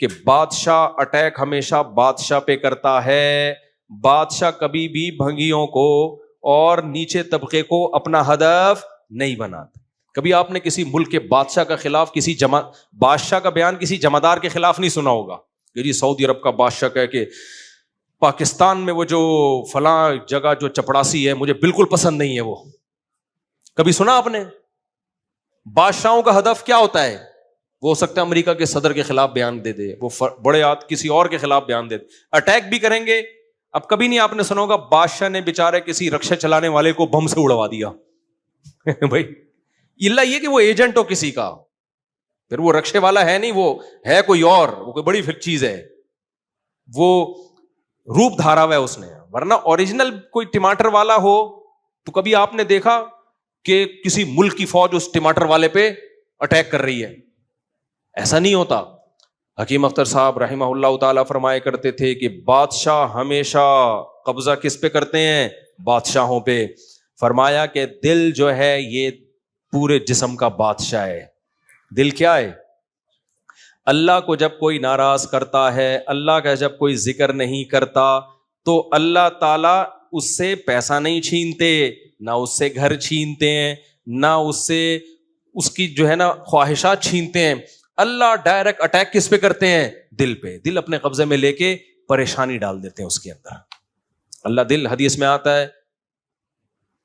کہ بادشاہ اٹیک ہمیشہ بادشاہ پہ کرتا ہے. بادشاہ کبھی بھی بھنگیوں کو اور نیچے طبقے کو اپنا ہدف نہیں بناتا. کبھی آپ نے کسی ملک کے بادشاہ کا خلاف بادشاہ کا بیان کسی جمعدار کے خلاف نہیں سنا ہوگا کہ جی سعودی عرب کا بادشاہ کہے کہ پاکستان میں وہ جو فلاں جگہ جو چپڑاسی ہے مجھے بالکل پسند نہیں ہے. وہ کبھی سنا آپ نے؟ بادشاہوں کا ہدف کیا ہوتا ہے؟ وہ ہو سکتا ہے امریکہ کے صدر کے خلاف بیان دے دے, وہ بڑے کسی اور کے خلاف بیان دے دے, اٹیک بھی کریں گے. اب کبھی نہیں آپ نے سنا ہوگا بادشاہ نے بیچارے کسی رکشا چلانے والے کو بم سے اڑوا دیا. بھائی اللہ یہ کہ وہ ایجنٹ ہو کسی کا, پھر وہ رکشے والا ہے نہیں, وہ ہے کوئی اور, وہ کوئی بڑی پھر چیز ہے, وہ روپ دھارا ہوا ہے اس نے. ورنہ اوریجنل کوئی ٹماٹر والا ہو تو کبھی آپ نے دیکھا کہ کسی ملک کی فوج اس ٹماٹر والے پہ اٹیک کر رہی ہے؟ ایسا نہیں ہوتا. حکیم اختر صاحب رحمہ اللہ تعالیٰ فرمایا کرتے تھے کہ بادشاہ ہمیشہ قبضہ کس پہ کرتے ہیں؟ بادشاہوں پہ. فرمایا کہ دل جو ہے یہ پورے جسم کا بادشاہ ہے. دل کیا ہے؟ اللہ کو جب کوئی ناراض کرتا ہے, اللہ کا جب کوئی ذکر نہیں کرتا, تو اللہ تعالیٰ اس سے پیسہ نہیں چھینتے, نہ اس سے گھر چھینتے ہیں, نہ اس سے اس کی جو ہے نا خواہشات چھینتے ہیں. اللہ ڈائریکٹ اٹیک کس پہ کرتے ہیں؟ دل پہ. دل اپنے قبضے میں لے کے پریشانی ڈال دیتے ہیں اس کے اندر. اللہ دل, حدیث میں آتا ہے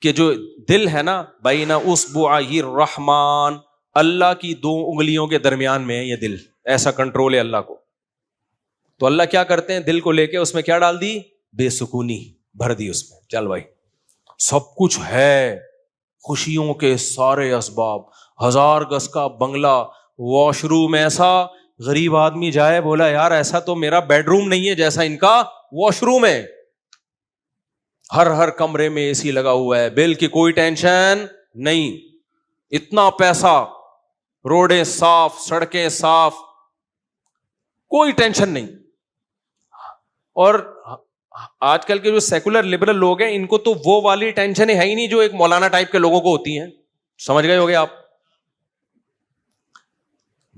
کہ جو دل ہے نا بین اصبعی الرحمن, اللہ کی 2 انگلیوں کے درمیان میں ہے یہ دل. ایسا کنٹرول ہے اللہ کو. تو اللہ کیا کرتے ہیں؟ دل کو لے کے اس میں کیا ڈال دی؟ بے سکونی بھر دی اس میں. چل بھائی سب کچھ ہے, خوشیوں کے سارے اسباب, 1000 گز کا بنگلہ, واش روم ایسا, غریب آدمی جائے بولا یار ایسا تو میرا بیڈ روم نہیں ہے جیسا ان کا واش روم ہے. ہر کمرے میں اے سی لگا ہوا ہے, بل کی کوئی ٹینشن نہیں, اتنا پیسہ, روڈیں صاف, سڑکیں صاف, کوئی ٹینشن نہیں. اور آج کل کے جو سیکولر لبرل لوگ ہیں ان کو تو وہ والی ٹینشن ہے ہی نہیں جو ایک مولانا ٹائپ کے لوگوں کو ہوتی ہیں. سمجھ گئے ہوگے آپ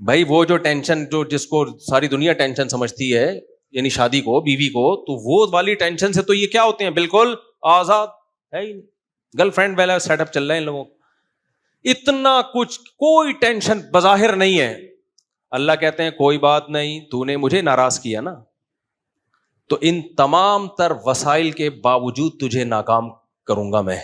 بھائی؟ وہ جو ٹینشن جو جس کو ساری دنیا ٹینشن سمجھتی ہے, یعنی شادی کو, بیوی کو, تو وہ والی ٹینشن سے تو یہ کیا ہوتے ہیں؟ بالکل آزاد ہے ہی نہیں. گرل فرینڈ والا سیٹ اپ چل رہا ہے ان لوگوں کو. اتنا کچھ, کوئی ٹینشن بظاہر نہیں ہے. اللہ کہتے ہیں کوئی بات نہیں, تو نے مجھے ناراض کیا نا, تو ان تمام تر وسائل کے باوجود تجھے ناکام کروں گا میں.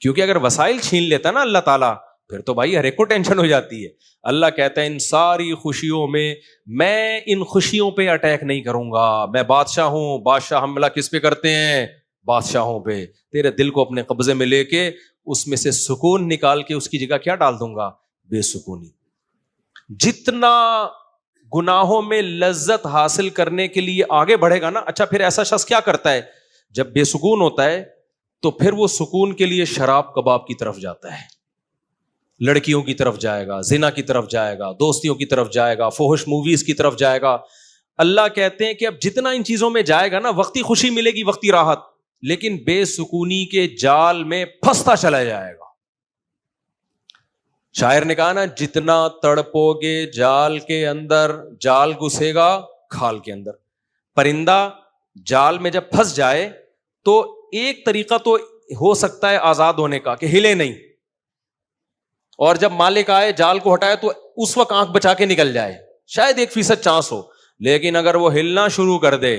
کیونکہ اگر وسائل چھین لیتا نا اللہ تعالیٰ, پھر تو بھائی ہر ایک کو ٹینشن ہو جاتی ہے. اللہ کہتا ہے ان ساری خوشیوں میں ان خوشیوں پہ اٹیک نہیں کروں گا. میں بادشاہ ہوں, بادشاہ حملہ کس پہ کرتے ہیں؟ بادشاہوں پہ. تیرے دل کو اپنے قبضے میں لے کے اس میں سے سکون نکال کے اس کی جگہ کیا ڈال دوں گا؟ بے سکونی. جتنا گناہوں میں لذت حاصل کرنے کے لیے آگے بڑھے گا نا, اچھا پھر ایسا شخص کیا کرتا ہے جب بے سکون ہوتا ہے؟ تو پھر وہ سکون کے لیے شراب کباب کی طرف جاتا ہے, لڑکیوں کی طرف جائے گا, زنا کی طرف جائے گا, دوستیوں کی طرف جائے گا, فحش موویز کی طرف جائے گا. اللہ کہتے ہیں کہ اب جتنا ان چیزوں میں جائے گا نا, وقتی خوشی ملے گی, وقتی راحت, لیکن بے سکونی کے جال میں پھنستا چلا جائے گا. شاعر نے کہا نا, جتنا تڑپو گے جال کے اندر, جال گھسے گا کھال کے اندر. پرندہ جال میں جب پھنس جائے تو ایک طریقہ تو ہو سکتا ہے آزاد ہونے کا کہ ہلے نہیں, اور جب مالک آئے جال کو ہٹائے تو اس وقت آنکھ بچا کے نکل جائے, شاید 1% چانس ہو. لیکن اگر وہ ہلنا شروع کر دے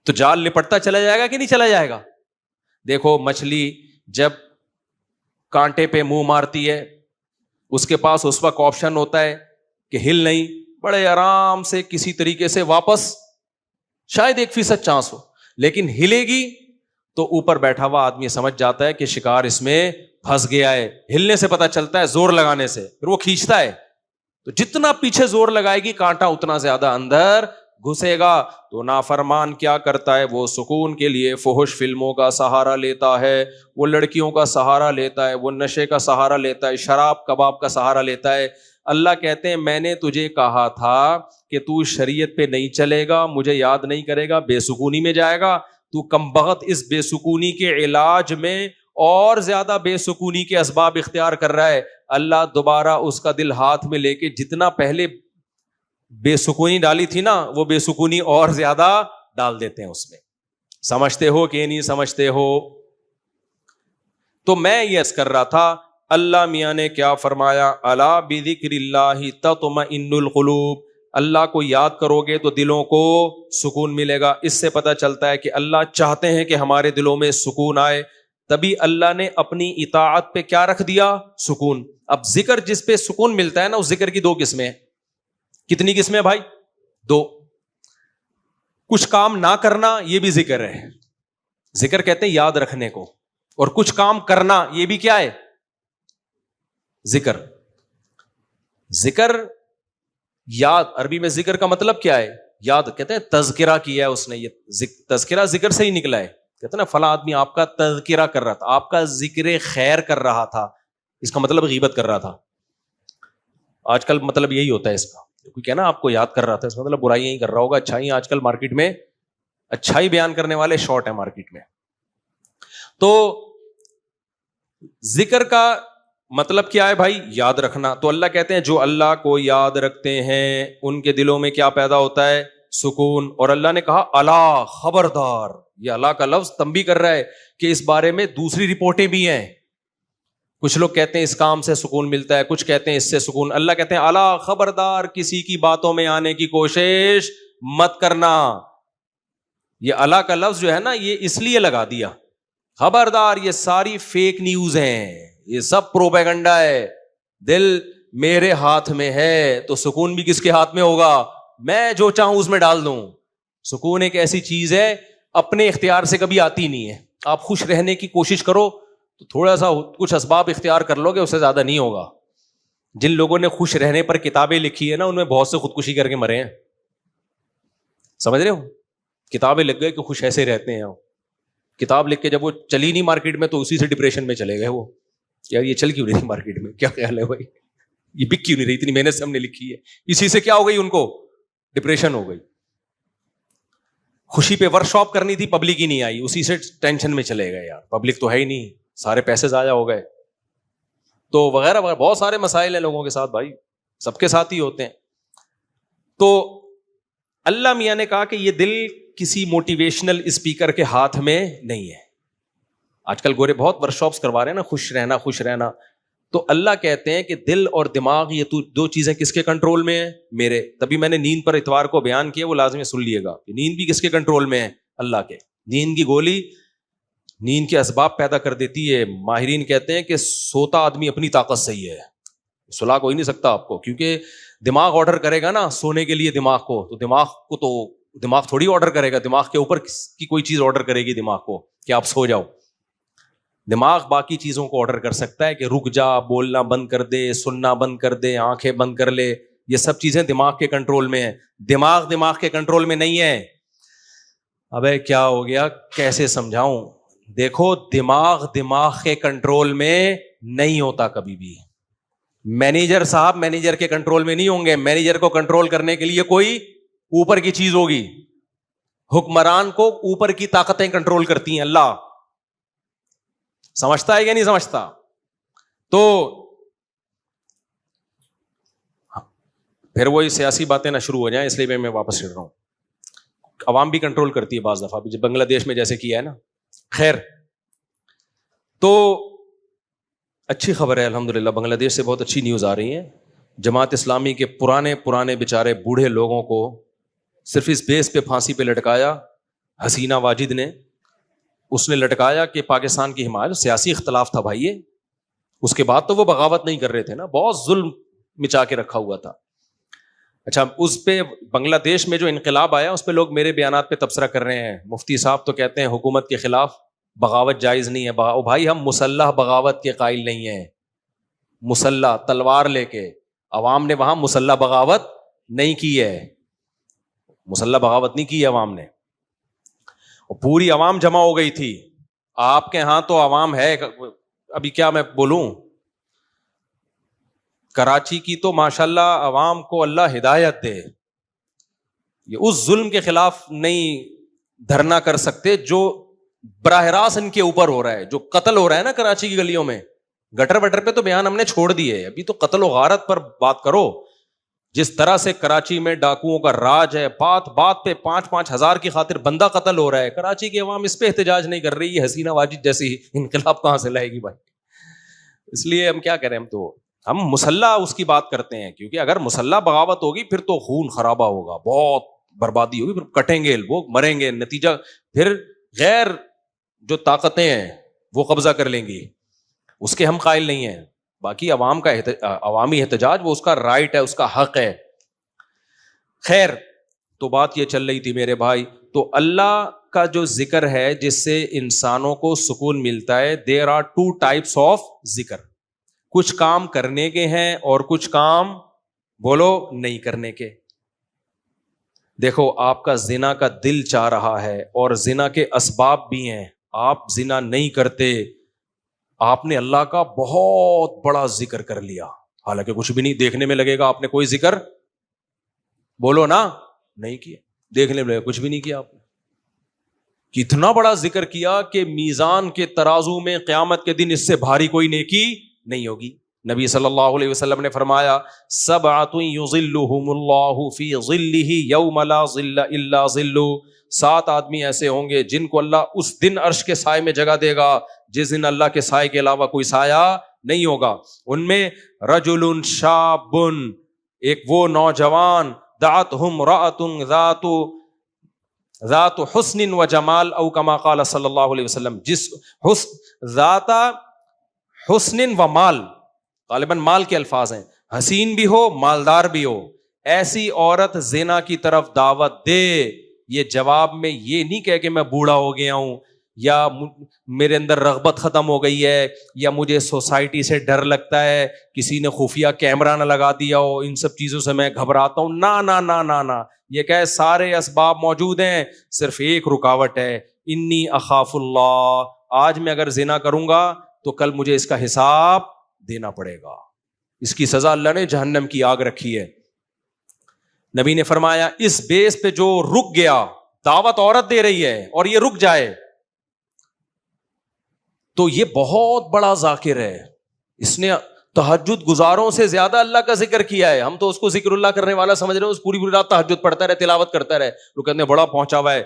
تو جال لپٹتا چلا جائے گا کہ نہیں چلا جائے گا؟ دیکھو مچھلی جب کانٹے پہ منہ مارتی ہے, اس کے پاس اس وقت آپشن ہوتا ہے کہ ہل نہیں, بڑے آرام سے کسی طریقے سے واپس, شاید 1% چانس ہو, لیکن ہلے گی تو اوپر بیٹھا ہوا آدمی سمجھ جاتا ہے کہ شکار اس میں پھنس گیا ہے. ہلنے سے پتا چلتا ہے, زور لگانے سے, پھر وہ کھینچتا ہے. تو جتنا پیچھے زور لگائے گی کانٹا اتنا زیادہ اندر گھسے گا. تو نافرمان کیا کرتا ہے؟ وہ سکون کے لیے فحش فلموں کا سہارا لیتا ہے, وہ لڑکیوں کا سہارا لیتا ہے, وہ نشے کا سہارا لیتا ہے, شراب کباب کا سہارا لیتا ہے. اللہ کہتے ہیں میں نے تجھے کہا تھا کہ تو شریعت پہ نہیں چلے گا, مجھے یاد نہیں کرے گا, بے سکونی میں جائے گا. تو کمبخت اس بے سکونی کے علاج میں اور زیادہ بے سکونی کے اسباب اختیار کر رہا ہے. اللہ دوبارہ اس کا دل ہاتھ میں لے کے جتنا پہلے بے سکونی ڈالی تھی نا, وہ بے سکونی اور زیادہ ڈال دیتے ہیں اس میں. سمجھتے ہو کہ نہیں سمجھتے ہو؟ تو میں یہ عرض کر رہا تھا, اللہ میاں نے کیا فرمایا, الا بذکر اللہ تطمئن القلوب, اللہ کو یاد کرو گے تو دلوں کو سکون ملے گا. اس سے پتہ چلتا ہے کہ اللہ چاہتے ہیں کہ ہمارے دلوں میں سکون آئے, تبھی اللہ نے اپنی اطاعت پہ کیا رکھ دیا, سکون. اب ذکر جس پہ سکون ملتا ہے نا, اس ذکر کی دو قسمیں ہیں. کتنی قسمیں بھائی؟ دو. کچھ کام نہ کرنا یہ بھی ذکر ہے, ذکر کہتے ہیں یاد رکھنے کو, اور کچھ کام کرنا یہ بھی کیا ہے, ذکر. ذکر یاد, عربی میں ذکر کا مطلب کیا ہے, یاد. کہتے ہیں تذکرہ کیا ہے اس نے, یہ تذکرہ ذکر سے ہی نکلا ہے. کہتے ہیں نا فلاں آدمی آپ کا تذکرہ کر رہا تھا, آپ کا ذکر خیر کر رہا تھا, اس کا مطلب غیبت کر رہا تھا. آج کل مطلب یہی ہوتا ہے اس کا, کوئی کہنا آپ کو یاد کر رہا تھا, اس کا مطلب برائیاں ہی کر رہا ہوگا. اچھائی آج کل مارکیٹ میں اچھائی بیان کرنے والے شارٹ ہیں مارکیٹ میں. تو ذکر کا مطلب کیا ہے بھائی, یاد رکھنا. تو اللہ کہتے ہیں جو اللہ کو یاد رکھتے ہیں ان کے دلوں میں کیا پیدا ہوتا ہے, سکون. اور اللہ نے کہا الا, خبردار. یہ اللہ کا لفظ تنبیہ کر رہا ہے کہ اس بارے میں دوسری رپورٹیں بھی ہیں. کچھ لوگ کہتے ہیں اس کام سے سکون ملتا ہے, کچھ کہتے ہیں اس سے سکون. اللہ کہتے ہیں الا, خبردار, کسی کی باتوں میں آنے کی کوشش مت کرنا. یہ اللہ کا لفظ جو ہے نا, یہ اس لیے لگا دیا, خبردار, یہ ساری فیک نیوز ہیں, یہ سب پروپیگنڈا ہے. دل میرے ہاتھ میں ہے تو سکون بھی کس کے ہاتھ میں ہوگا, میں جو چاہوں اس میں ڈال دوں. سکون ایک ایسی چیز ہے اپنے اختیار سے کبھی آتی نہیں ہے. آپ خوش رہنے کی کوشش کرو تو تھوڑا سا کچھ اسباب اختیار کر لو گے, اس سے زیادہ نہیں ہوگا. جن لوگوں نے خوش رہنے پر کتابیں لکھی ہے نا, ان میں بہت سے خودکشی کر کے مرے ہیں. سمجھ رہے ہو, کتابیں لکھ گئے کہ خوش ایسے رہتے ہیں. کتاب لکھ کے جب وہ چلی نہیں مارکیٹ میں تو اسی سے ڈپریشن میں چلے گئے. وہ یار یہ چل کیوں نہیں مارکیٹ میں, کیا خیال ہے بھائی, یہ بک کیوں نہیں رہی, اتنی محنت سے ہم نے لکھی ہے. اسی سے کیا ہو گئی, ان کو ڈپریشن ہو گئی. خوشی پہ ورک شاپ کرنی تھی, پبلک ہی نہیں آئی, اسی سے ٹینشن میں چلے گئے. یار پبلک تو ہے ہی نہیں, سارے پیسے ضائع ہو گئے. تو وغیرہ وغیرہ بہت سارے مسائل ہیں لوگوں کے ساتھ بھائی, سب کے ساتھ ہی ہوتے ہیں. تو اللہ میاں نے کہا کہ یہ دل کسی موٹیویشنل اسپیکر کے ہاتھ میں نہیں ہے. آج کل گورے بہت ورک شاپس کروا رہے ہیں نا, خوش رہنا خوش رہنا. تو اللہ کہتے ہیں کہ دل اور دماغ یہ دو چیزیں کس کے کنٹرول میں ہیں, میرے. تبھی میں نے نیند پر اتوار کو بیان کیا, وہ لازمی سن لیے گا. نیند بھی کس کے کنٹرول میں ہے, اللہ کے. نیند کی گولی نیند کے اسباب پیدا کر دیتی ہے. ماہرین کہتے ہیں کہ سوتا آدمی اپنی طاقت سے ہی ہے, سلا کوئی نہیں سکتا آپ کو, کیونکہ دماغ آرڈر کرے گا نا سونے کے لیے دماغ کو, تو دماغ تھوڑی آرڈر کرے گا, دماغ کے اوپر کی کوئی چیز آرڈر کرے گی دماغ کو کہ آپ سو جاؤ. دماغ باقی چیزوں کو آرڈر کر سکتا ہے کہ رک جا, بولنا بند کر دے, سننا بند کر دے, آنکھیں بند کر لے. یہ سب چیزیں دماغ کے کنٹرول میں ہیں. دماغ کے کنٹرول میں نہیں ہے. ابے کیا ہو گیا, کیسے سمجھاؤں. دیکھو دماغ کے کنٹرول میں نہیں ہوتا کبھی بھی. مینیجر صاحب مینیجر کے کنٹرول میں نہیں ہوں گے. مینیجر کو کنٹرول کرنے کے لیے کوئی اوپر کی چیز ہوگی. حکمران کو اوپر کی طاقتیں کنٹرول کرتی ہیں. اللہ سمجھتا ہے یا نہیں سمجھتا؟ تو پھر وہی سیاسی باتیں نہ شروع ہو جائیں, اس لیے میں واپس چل رہا ہوں. عوام بھی کنٹرول کرتی ہے بعض دفعہ, جب بنگلہ دیش میں جیسے کیا ہے نا. خیر, تو اچھی خبر ہے الحمدللہ, بنگلہ دیش سے بہت اچھی نیوز آ رہی ہے. جماعت اسلامی کے پرانے بیچارے بوڑھے لوگوں کو صرف اس بیس پہ پھانسی پہ لٹکایا حسینہ واجد نے. اس نے لٹکایا کہ پاکستان کی حمایت, سیاسی اختلاف تھا بھائی یہ. اس کے بعد تو وہ بغاوت نہیں کر رہے تھے نا, بہت ظلم مچا کے رکھا ہوا تھا. اچھا, اس پہ بنگلہ دیش میں جو انقلاب آیا اس پہ لوگ میرے بیانات پہ تبصرہ کر رہے ہیں. مفتی صاحب تو کہتے ہیں حکومت کے خلاف بغاوت جائز نہیں ہے. بھائی ہم مسلح بغاوت کے قائل نہیں ہیں. مسلح تلوار لے کے, عوام نے وہاں مسلح بغاوت نہیں کی ہے. مسلح بغاوت نہیں کی ہے عوام نے. پوری عوام جمع ہو گئی تھی. آپ کے ہاں تو عوام ہے, ابھی کیا میں بولوں, کراچی کی تو ماشاءاللہ عوام کو اللہ ہدایت دے, یہ اس ظلم کے خلاف نہیں دھرنا کر سکتے جو براہ راست ان کے اوپر ہو رہا ہے. جو قتل ہو رہا ہے نا کراچی کی گلیوں میں, گٹر وٹر پہ تو بیان ہم نے چھوڑ دیے, ابھی تو قتل و غارت پر بات کرو. جس طرح سے کراچی میں ڈاکوؤں کا راج ہے، بات بات پہ 5,000 کی خاطر بندہ قتل ہو رہا ہے، کراچی کی عوام اس پہ احتجاج نہیں کر رہی. حسینہ واجد جیسی انقلاب کہاں سے لائے گی بھائی؟ اس لیے ہم کیا کریں، ہم مسلح اس کی بات کرتے ہیں، کیونکہ اگر مسلح بغاوت ہوگی پھر تو خون خرابہ ہوگا، بہت بربادی ہوگی، پھر کٹیں گے وہ، مریں گے، نتیجہ پھر غیر جو طاقتیں ہیں وہ قبضہ کر لیں گی. اس کے ہم قائل نہیں ہیں. باقی عوام کا عوامی احتجاج وہ اس کا رائٹ ہے، اس کا حق ہے. خیر، تو بات یہ چل رہی تھی میرے بھائی، تو اللہ کا جو ذکر ہے جس سے انسانوں کو سکون ملتا ہے، دیر آر 2 types آف ذکر. کچھ کام کرنے کے ہیں اور کچھ کام بولو نہیں کرنے کے. دیکھو آپ کا زنا کا دل چاہ رہا ہے اور زنا کے اسباب بھی ہیں، آپ زنا نہیں کرتے، آپ نے اللہ کا بہت بڑا ذکر کر لیا، حالانکہ کچھ بھی نہیں، دیکھنے میں لگے گا آپ نے کوئی ذکر بولو نا نہیں کیا، دیکھنے میں کچھ بھی نہیں کیا آپ نے. کتنا بڑا ذکر کیا کہ میزان کے ترازو میں قیامت کے دن اس سے بھاری کوئی نیکی نہیں ہوگی. نبی صلی اللہ علیہ وسلم نے فرمایا 7 یظلہم اللہ فی ظلہ یوم لا ظل الا ظلہ. 7 آدمی ایسے ہوں گے جن کو اللہ اس دن عرش کے سائے میں جگہ دے گا جس دن اللہ کے سائے کے علاوہ کوئی سایہ نہیں ہوگا. ان میں رجل شاب، ایک وہ نوجوان، دعتہ امرأۃ ذات حسن و جمال، او کما قال صلی اللہ علیہ وسلم، جس ذات حسن و مال، غالباً مال کے الفاظ ہیں، حسین بھی ہو مالدار بھی ہو، ایسی عورت زنا کی طرف دعوت دے. یہ جواب میں یہ نہیں کہہ کہ میں بوڑھا ہو گیا ہوں، یا میرے اندر رغبت ختم ہو گئی ہے، یا مجھے سوسائٹی سے ڈر لگتا ہے، کسی نے خفیہ کیمرہ نہ لگا دیا ہو، ان سب چیزوں سے میں گھبراتا ہوں. نا نا نا نا نا، یہ کہ سارے اسباب موجود ہیں، صرف ایک رکاوٹ ہے، انی اخاف اللہ. آج میں اگر زنا کروں گا تو کل مجھے اس کا حساب دینا پڑے گا. اس کی سزا اللہ نے جہنم کی آگ رکھی ہے. نبی نے فرمایا اس بیس پہ جو رک گیا، دعوت عورت دے رہی ہے اور یہ رک جائے تو یہ بہت بڑا ذاکر ہے. اس نے تہجد گزاروں سے زیادہ اللہ کا ذکر کیا ہے. ہم تو اس کو ذکر اللہ کرنے والا سمجھ رہے ہیں، اس پوری رات تہجد پڑھتا رہے، تلاوت کرتا رہے، لوگ کہتے ہیں بڑا پہنچا ہوا ہے.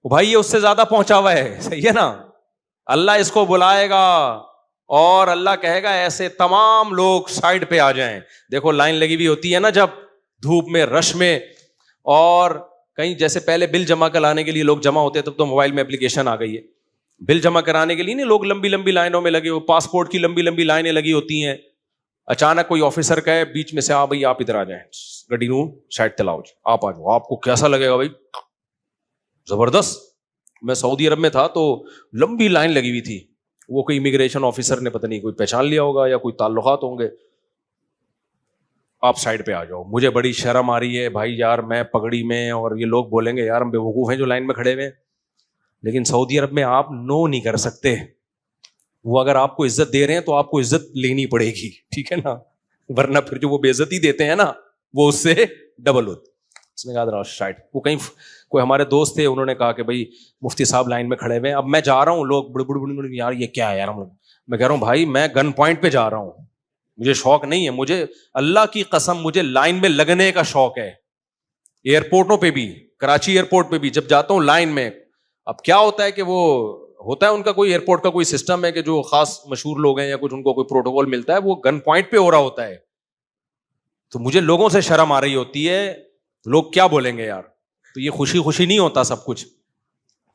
بھائی یہ اس سے زیادہ پہنچا ہوا ہے، صحیح ہے نا. اللہ اس کو بلائے گا اور اللہ کہے گا ایسے تمام لوگ سائڈ پہ آ جائیں. دیکھو لائن لگی ہوئی ہوتی ہے نا جب دھوپ میں، رش میں، اور کہیں جیسے پہلے بل جمع کرانے کے لیے لوگ جمع ہوتے ہیں، تب تو موبائل میں اپلیکیشن آ گئی ہے. بل جمع کرانے کے لیے نہیں لوگ لمبی لمبی لائنوں میں لگے ہو، پاسپورٹ کی لمبی لمبی لائنیں لگی ہوتی ہیں. اچانک کوئی آفیسر کہے بیچ میں سے، ہاں بھائی آپ ادھر آ جائیں، گڈی نو سائڈ تلاؤ، آپ آ جاؤ. آپ کو کیسا لگے گا بھائی؟ زبردست. میں سعودی عرب میں تھا تو لمبی لائن لگی ہوئی تھی، وہ کوئی امیگریشن آفیسر نے پتہ نہیں کوئی پہچان لیا ہوگا یا کوئی تعلقات ہوں گے. آپ سائڈ پہ آ جاؤ. مجھے بڑی شرم آ رہی ہے بھائی یار، میں پگڑی میں، اور یہ لوگ بولیں گے یار ہم بے وقوف ہیں جو لائن میں کھڑے ہوئے ہیں. لیکن سعودی عرب میں آپ نو نہیں کر سکتے. وہ اگر آپ کو عزت دے رہے ہیں تو آپ کو عزت لینی پڑے گی، ٹھیک ہے نا، ورنہ پھر جو وہ بے عزتی دیتے ہیں نا وہ اس سے ڈبل ہوتی. اس نے کہا سائڈ. وہ کہیں کوئی ہمارے دوست تھے، انہوں نے کہا کہ بھائی مفتی صاحب لائن میں کھڑے ہوئے ہیں، اب میں جا رہا ہوں، لوگ بڑے بڑے یار یہ کیا ہے یار. میں کہہ رہا ہوں بھائی میں گن پوائنٹ پہ جا رہا ہوں، مجھے شوق نہیں ہے، مجھے اللہ کی قسم مجھے لائن میں لگنے کا شوق ہے. ایئرپورٹوں پہ بھی، کراچی ایئرپورٹ پہ بھی جب جاتا ہوں لائن میں. اب کیا ہوتا ہے کہ وہ ہوتا ہے ان کا کوئی ایئرپورٹ کا کوئی سسٹم ہے کہ جو خاص مشہور لوگ ہیں یا کچھ ان کو کوئی پروٹوکول ملتا ہے، وہ گن پوائنٹ پہ ہو رہا ہوتا ہے. تو مجھے لوگوں سے شرم آ رہی ہوتی ہے، لوگ کیا بولیں گے یار. تو یہ خوشی خوشی نہیں ہوتا سب کچھ.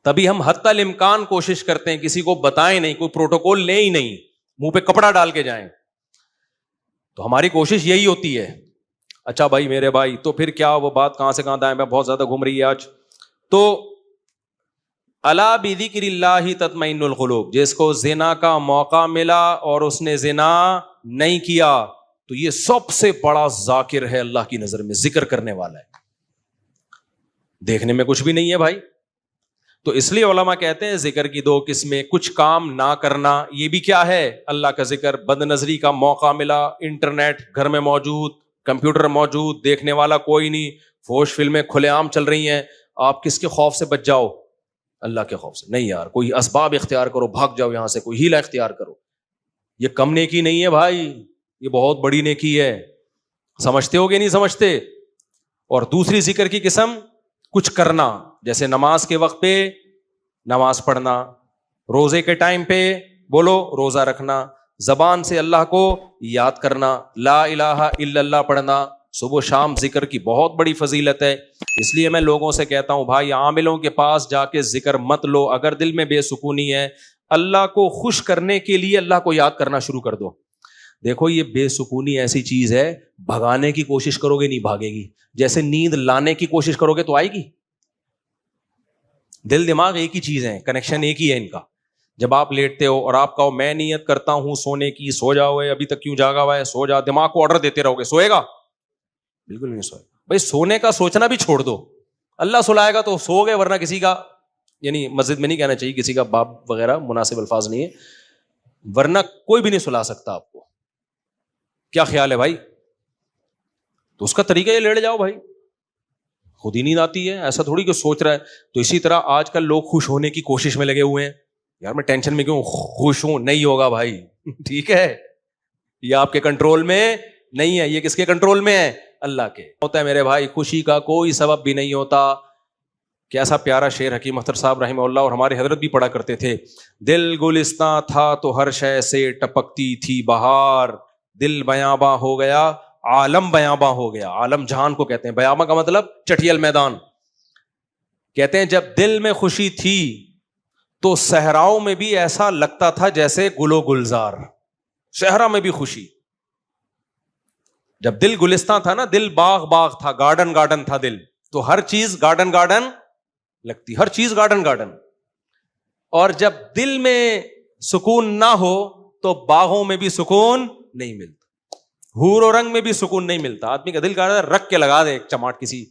تبھی ہم حتی الامکان کوشش کرتے ہیں کسی کو بتائیں نہیں، کوئی پروٹوکول لیں ہی نہیں، منہ پہ کپڑا ڈال کے جائیں. تو ہماری کوشش یہی ہوتی ہے. اچھا بھائی میرے بھائی، تو پھر کیا وہ بات کہاں سے کہاں دائیں میں بہت زیادہ گھوم رہی ہے آج. تو الا بذکر اللہ تطمئن القلوب، جس کو زنا کا موقع ملا اور اس نے زنا نہیں کیا تو یہ سب سے بڑا ذاکر ہے اللہ کی نظر میں، ذکر کرنے والا ہے. دیکھنے میں کچھ بھی نہیں ہے بھائی. تو اس لیے علماء کہتے ہیں ذکر کی 2 قسمیں. کچھ کام نہ کرنا، یہ بھی کیا ہے؟ اللہ کا ذکر. بد نظری کا موقع ملا، انٹرنیٹ گھر میں موجود، کمپیوٹر موجود، دیکھنے والا کوئی نہیں، فوش فلمیں کھلے عام چل رہی ہیں. آپ کس کے خوف سے بچ جاؤ؟ اللہ کے خوف سے. نہیں یار، کوئی اسباب اختیار کرو، بھاگ جاؤ یہاں سے، کوئی ہیلا اختیار کرو. یہ کم نیکی نہیں ہے بھائی، یہ بہت بڑی نیکی ہے. سمجھتے ہو کہ نہیں سمجھتے؟ اور دوسری ذکر کی قسم کچھ کرنا، جیسے نماز کے وقت پہ نماز پڑھنا، روزے کے ٹائم پہ بولو روزہ رکھنا، زبان سے اللہ کو یاد کرنا، لا الہ الا اللہ پڑھنا، صبح و شام ذکر کی بہت بڑی فضیلت ہے. اس لیے میں لوگوں سے کہتا ہوں بھائی عاملوں کے پاس جا کے ذکر مت لو. اگر دل میں بے سکونی ہے، اللہ کو خوش کرنے کے لیے اللہ کو یاد کرنا شروع کر دو. دیکھو یہ بے سکونی ایسی چیز ہے، بھگانے کی کوشش کرو گے نہیں بھاگے گی، جیسے نیند لانے کی کوشش کرو گے تو آئے گی. دل دماغ ایک ہی چیز ہے، کنیکشن ایک ہی ہے ان کا. جب آپ لیٹتے ہو اور آپ کہو میں نیت کرتا ہوں سونے کی، سو جاؤ، ابھی تک کیوں جاگا ہوا ہے، سو جا، دماغ کو آرڈر دیتے رہو گے، سوئے گا؟ بالکل نہیں سوئے گا. بھائی سونے کا سوچنا بھی چھوڑ دو، اللہ سلائے گا تو سو گئے، ورنہ کسی کا، یعنی مسجد میں نہیں کہنا چاہیے، کسی کا باپ وغیرہ مناسب الفاظ نہیں ہے، ورنہ کوئی بھی نہیں سلا سکتا آپ کو. کیا خیال ہے بھائی؟ تو اس کا طریقہ یہ لیٹ جاؤ بھائی، خود ہی نیند آتی ہے، ایسا تھوڑی کہ سوچ رہا ہے. تو اسی طرح آج کل لوگ خوش ہونے کی کوشش میں لگے ہوئے ہیں. یار میں ٹینشن میں کیوں خوش ہوں؟ نہیں ہوگا بھائی. ٹھیک ہے، یہ آپ کے کنٹرول میں نہیں ہے. یہ کس کے کنٹرول میں ہے؟ اللہ کے. ہوتا ہے میرے بھائی، خوشی کا کوئی سبب بھی نہیں ہوتا. کیسا پیارا شعر حکیم اختر صاحب رحمہ اللہ اور ہمارے حضرت بھی پڑھا کرتے تھے. دل گلستاں تھا تو ہر شے سے ٹپکتی تھی بہار، دل بیاباں ہو گیا عالم بیاباں ہو گیا. عالم جہان کو کہتے ہیں، بیاباں کا مطلب چٹیل میدان. کہتے ہیں جب دل میں خوشی تھی تو صحراؤں میں بھی ایسا لگتا تھا جیسے گل و گلزار. صحرا میں بھی خوشی. جب دل گلستان تھا نا، دل باغ باغ تھا، گارڈن گارڈن تھا دل، تو ہر چیز گارڈن گارڈن لگتی، ہر چیز گارڈن گارڈن. اور جب دل میں سکون نہ ہو تو باغوں میں بھی سکون نہیں ملتا، حور و رنگ میں بھی سکون نہیں ملتا. آدمی کا دل کہتا ہے رکھ کے لگا دے ایک چماٹ، کسی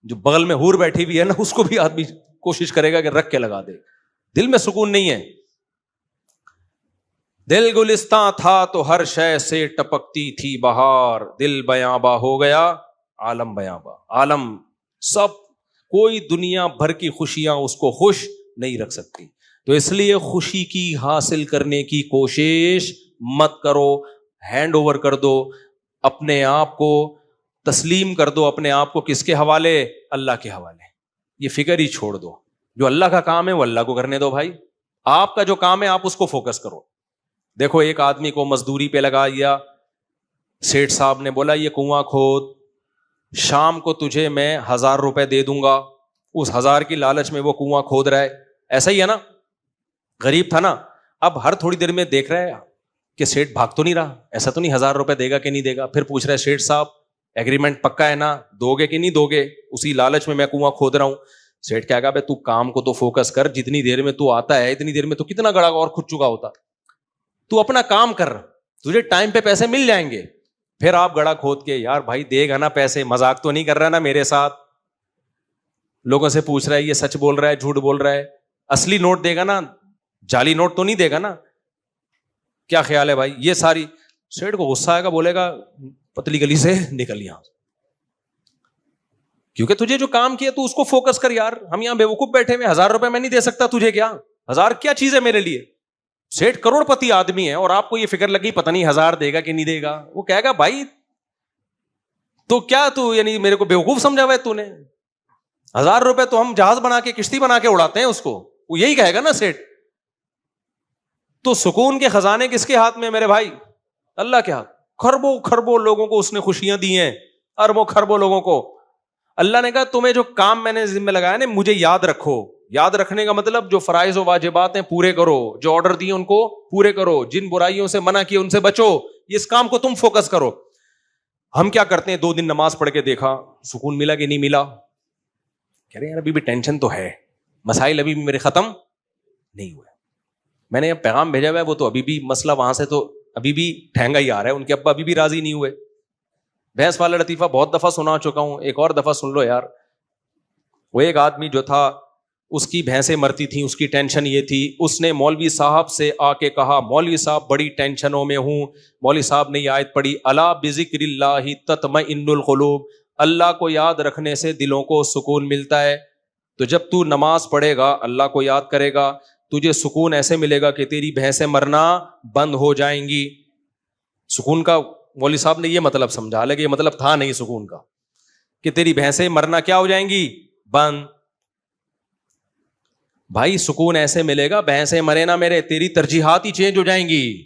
جو بغل میں حور بیٹھی ہوئی ہے نا اس کو بھی آدمی کوشش کرے گا کہ رکھ کے لگا دے. دل میں سکون نہیں ہے. دل گلستان تھا تو ہر شے سے ٹپکتی تھی بہار، دل بیاباں ہو گیا عالم بیاباں. عالم سب، کوئی دنیا بھر کی خوشیاں اس کو خوش نہیں رکھ سکتی. تو اس لیے خوشی کی حاصل کرنے کی کوشش مت کرو. ہینڈ اوور کر دو اپنے آپ کو، تسلیم کر دو اپنے آپ کو. کس کے حوالے؟ اللہ کے حوالے. یہ فکر ہی چھوڑ دو. جو اللہ کا کام ہے وہ اللہ کو کرنے دو بھائی. آپ کا جو کام ہے آپ اس کو فوکس کرو. دیکھو ایک آدمی کو مزدوری پہ لگا دیا، سیٹھ صاحب نے بولا یہ کنواں کھود، شام کو تجھے میں 1000 روپے دے دوں گا. اس 1000 کی لالچ میں وہ کنواں کھود رہا ہے. ایسا ہی ہے نا، غریب تھا نا. اب ہر تھوڑی دیر میں دیکھ رہا ہے کہ سیٹھ بھاگ تو نہیں رہا، ایسا تو نہیں 1000 روپے دے گا کہ نہیں دے گا. پھر پوچھ رہا ہے سیٹھ صاحب ایگریمنٹ پکا ہے نا، دو گے کہ نہیں دو گے؟ اسی لالچ میں کنواں کھود رہا ہوں. سیٹھ کیا کہا، تو کام کو تو فوکس کر، جتنی دیر میں تو آتا ہے اتنی دیر میں تو کتنا گڑا اور کھد چکا ہوتا. تو اپنا کام کر، تجھے ٹائم پہ پیسے مل جائیں گے. پھر آپ گڑا کھود کے، یار بھائی دے گا نا پیسے، مذاق تو نہیں کر رہا نا میرے ساتھ؟ لوگوں سے پوچھ رہا ہے یہ سچ بول رہا ہے جھوٹ بول رہا ہے، اصلی نوٹ دے گا نا، جعلی نوٹ تو نہیں دے گا نا؟ کیا خیال ہے بھائی؟ یہ ساری. سیٹھ کو غصہ آئے گا، بولے گا پتلی گلی سے نکل یہاں، کیونکہ تجھے جو کام کیا تو اس کو فوکس کر. یار ہم یہاں بیوقوف بیٹھے ہوئے، 1000 روپے میں نہیں دے سکتا تجھے، کیا 1000 کیا چیز ہے میرے لیے؟ سیٹھ کروڑ پتی آدمی ہے اور آپ کو یہ فکر لگی پتہ نہیں 1000 دے گا کہ نہیں دے گا. وہ کہے گا بھائی تو کیا تو یعنی میرے کو بیوقوف سمجھا ہوا ہے تو نے؟ 1000 روپے تو ہم جہاز بنا کے، کشتی بنا کے اڑاتے ہیں اس کو. وہ یہی کہے گا نا سیٹھ. تو سکون کے خزانے کس کے ہاتھ میں میرے بھائی؟ اللہ کے ہاتھ. خربوں خربوں لوگوں کو اس نے خوشیاں دی ہیں، اربوں خربوں لوگوں کو. اللہ نے کہا تمہیں جو کام میں نے ذمہ لگایا نا مجھے یاد رکھو. یاد رکھنے کا مطلب جو فرائض و واجبات ہیں پورے کرو، جو آرڈر دیے ان کو پورے کرو، جن برائیوں سے منع کیے ان سے بچو. اس کام کو تم فوکس کرو. ہم کیا کرتے ہیں، 2 دن نماز پڑھ کے دیکھا سکون ملا کہ نہیں ملا؟ کہہ رہے ہیں یار ابھی بھی ٹینشن تو ہے، مسائل ابھی بھی میرے ختم نہیں ہوئے. میں نے پیغام بھیجا ہوا ہے، وہ تو ابھی بھی مسئلہ وہاں سے تو ابھی بھی ٹھہنگا ہی آ رہا ہے. ان کے ابا ابھی بھی راضی نہیں ہوئے. بھینس والا لطیفہ بہت دفعہ سنا چکا ہوں، ایک اور دفعہ سن لو یار. وہ ایک آدمی جو تھا اس کی بھینسیں مرتی تھیں، اس کی ٹینشن یہ تھی. اس نے مولوی صاحب سے آ کے کہا مولوی صاحب بڑی ٹینشنوں میں ہوں. مولوی صاحب نے یہ آیت پڑھی الا بذکر اللہ تطمئن القلوب، اللہ کو یاد رکھنے سے دلوں کو سکون ملتا ہے. تو جب تو نماز پڑھے گا، اللہ کو یاد کرے گا، تجھے سکون ایسے ملے گا کہ تیری بھینسیں مرنا بند ہو جائیں گی. سکون کا مولوی صاحب نے یہ مطلب سمجھا، لگے یہ مطلب تھا نہیں سکون کا کہ تیری بھینسیں مرنا کیا ہو جائیں گی، بند. بھائی سکون ایسے ملے گا، بھینسیں مرے نہ میرے، تیری ترجیحات ہی چینج ہو جائیں گی.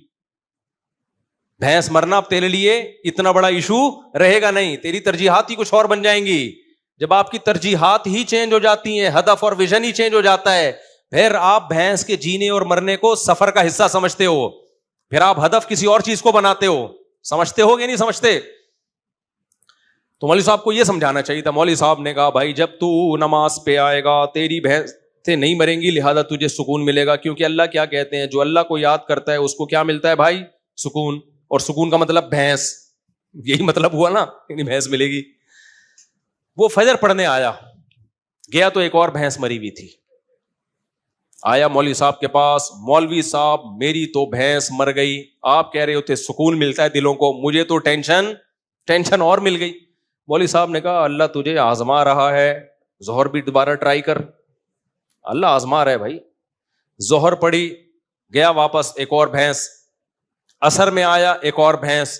بھینس مرنا اب تیرے لیے اتنا بڑا ایشو رہے گا نہیں، تیری ترجیحات ہی کچھ اور بن جائیں گی. جب آپ کی ترجیحات ہی چینج ہو جاتی ہیں، ہدف اور ویژن ہی چینج ہو جاتا ہے، پھر آپ بھینس کے جینے اور مرنے کو سفر کا حصہ سمجھتے ہو، پھر آپ ہدف کسی اور چیز کو بناتے ہو. سمجھتے ہو کہ نہیں سمجھتے؟ تو مولوی صاحب کو یہ سمجھانا چاہیے تھا. مولوی صاحب نے کہا بھائی جب تو نماز پہ آئے گا تیری بھینسیں نہیں مریں گی، لہذا تجھے سکون ملے گا. کیونکہ اللہ کیا کہتے ہیں، جو اللہ کو یاد کرتا ہے اس کو کیا ملتا ہے بھائی، سکون. اور سکون کا مطلب بھینس، یہی مطلب ہوا نا، بھینس ملے گی. وہ فجر پڑھنے آیا، گیا تو ایک اور بھینس مری ہوئی تھی. آیا مولوی صاحب کے پاس، مولوی صاحب میری تو بھینس مر گئی، آپ کہہ رہے ہوتے سکون ملتا ہے دلوں کو، مجھے تو ٹینشن اور مل گئی. مولوی صاحب نے کہا اللہ تجھے آزما رہا ہے، ظہر بھی دوبارہ ٹرائی کر. اللہ آزما رہا ہے بھائی. ظہر پڑی، گیا واپس، ایک اور بھینس. عصر میں آیا، ایک اور بھینس.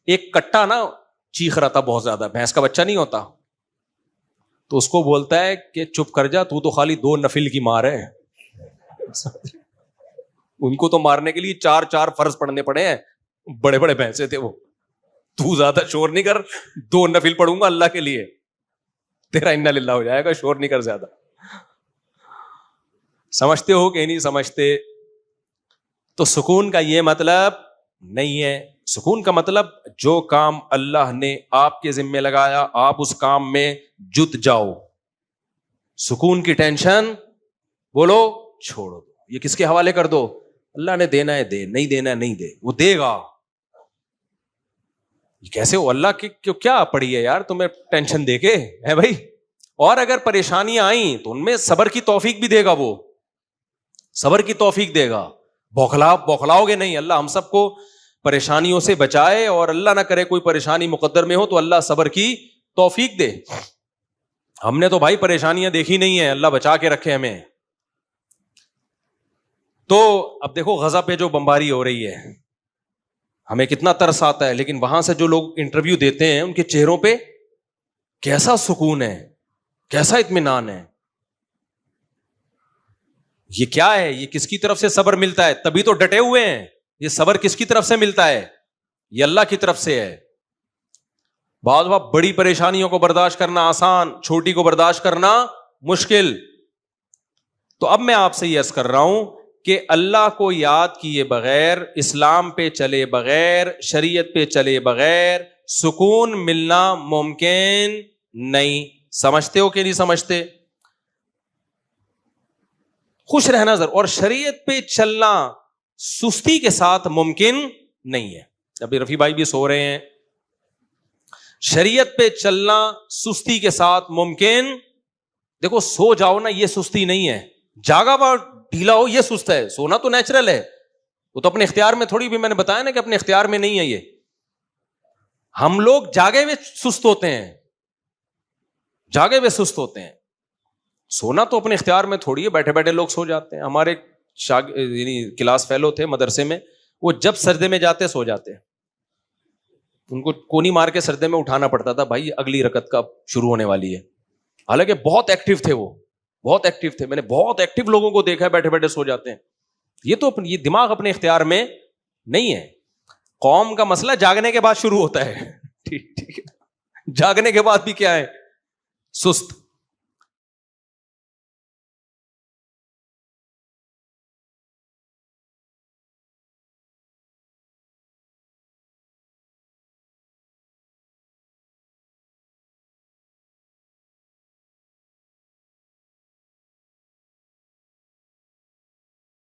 ایک کٹا نا چیخ رہا تھا بہت زیادہ، بھینس کا بچہ نہیں ہوتا، تو اس کو بولتا ہے کہ چپ کر جا، تو خالی 2 نفل کی مار ہے. ان کو تو مارنے کے لیے 4 فرض پڑھنے پڑے ہیں، بڑے بڑے بھینسے تھے وہ. تو زیادہ شور نہیں کر، 2 نفل پڑھوں گا اللہ کے لیے، تیرا انا للہ ہو جائے گا، شور نہیں کر زیادہ. سمجھتے ہو کہ نہیں سمجھتے؟ تو سکون کا یہ مطلب نہیں ہے. سکون کا مطلب جو کام اللہ نے آپ کے ذمہ لگایا آپ اس کام میں جت جاؤ. سکون کی ٹینشن بولو چھوڑو دو، یہ کس کے حوالے کر دو، اللہ نے دینا ہے دے، نہیں دینا ہے نہیں دے، وہ دے گا. یہ کیسے ہو، اللہ کی کیا پڑی ہے یار تمہیں ٹینشن دے کے ہے بھائی. اور اگر پریشانیاں آئیں تو ان میں صبر کی توفیق بھی دے گا، وہ صبر کی توفیق دے گا. بوکھلاؤ گے نہیں. اللہ ہم سب کو پریشانیوں سے بچائے، اور اللہ نہ کرے کوئی پریشانی مقدر میں ہو تو اللہ صبر کی توفیق دے. ہم نے تو بھائی پریشانیاں دیکھی نہیں ہیں، اللہ بچا کے رکھے ہمیں. تو اب دیکھو غزہ پہ جو بمباری ہو رہی ہے ہمیں کتنا ترس آتا ہے، لیکن وہاں سے جو لوگ انٹرویو دیتے ہیں ان کے چہروں پہ کیسا سکون ہے، کیسا اطمینان ہے. یہ کیا ہے، یہ کس کی طرف سے صبر ملتا ہے؟ تبھی تو ڈٹے ہوئے ہیں. یہ صبر کس کی طرف سے ملتا ہے؟ یہ اللہ کی طرف سے ہے. بعض وقت بڑی پریشانیوں کو برداشت کرنا آسان، چھوٹی کو برداشت کرنا مشکل. تو اب میں آپ سے یہ عرض کر رہا ہوں کہ اللہ کو یاد کیے بغیر، اسلام پہ چلے بغیر، شریعت پہ چلے بغیر سکون ملنا ممکن نہیں. سمجھتے ہو کہ نہیں سمجھتے؟ خوش رہنا ضرور، اور شریعت پہ چلنا سستی کے ساتھ ممکن نہیں ہے. ابھی رفیع بھائی بھی سو رہے ہیں. شریعت پہ چلنا سستی کے ساتھ ممکن، دیکھو سو جاؤ نا یہ سستی نہیں ہے، جاگا ہوا ڈھیلا ہو یہ سست ہے. سونا تو نیچرل ہے، وہ تو اپنے اختیار میں تھوڑی، بھی میں نے بتایا نا کہ اپنے اختیار میں نہیں ہے. یہ ہم لوگ جاگے ہوئے سست ہوتے ہیں، جاگے ہوئے سست ہوتے ہیں. سونا تو اپنے اختیار میں تھوڑی ہے، بیٹھے بیٹھے لوگ سو جاتے ہیں. ہمارے یعنی کلاس فیلو تھے مدرسے میں، وہ جب سجدے میں جاتے سو جاتے ہیں. ان کو کونی مار کے سجدے میں اٹھانا پڑتا تھا، بھائی اگلی رکعت کا شروع ہونے والی ہے. حالانکہ بہت ایکٹیو تھے، وہ بہت ایکٹیو تھے. میں نے بہت ایکٹیو لوگوں کو دیکھا ہے بیٹھے بیٹھے سو جاتے ہیں. یہ تو یہ دماغ اپنے اختیار میں نہیں ہے. قوم کا مسئلہ جاگنے کے بعد شروع ہوتا ہے. ٹھیک ہے، جاگنے کے بعد بھی کیا ہے، سست.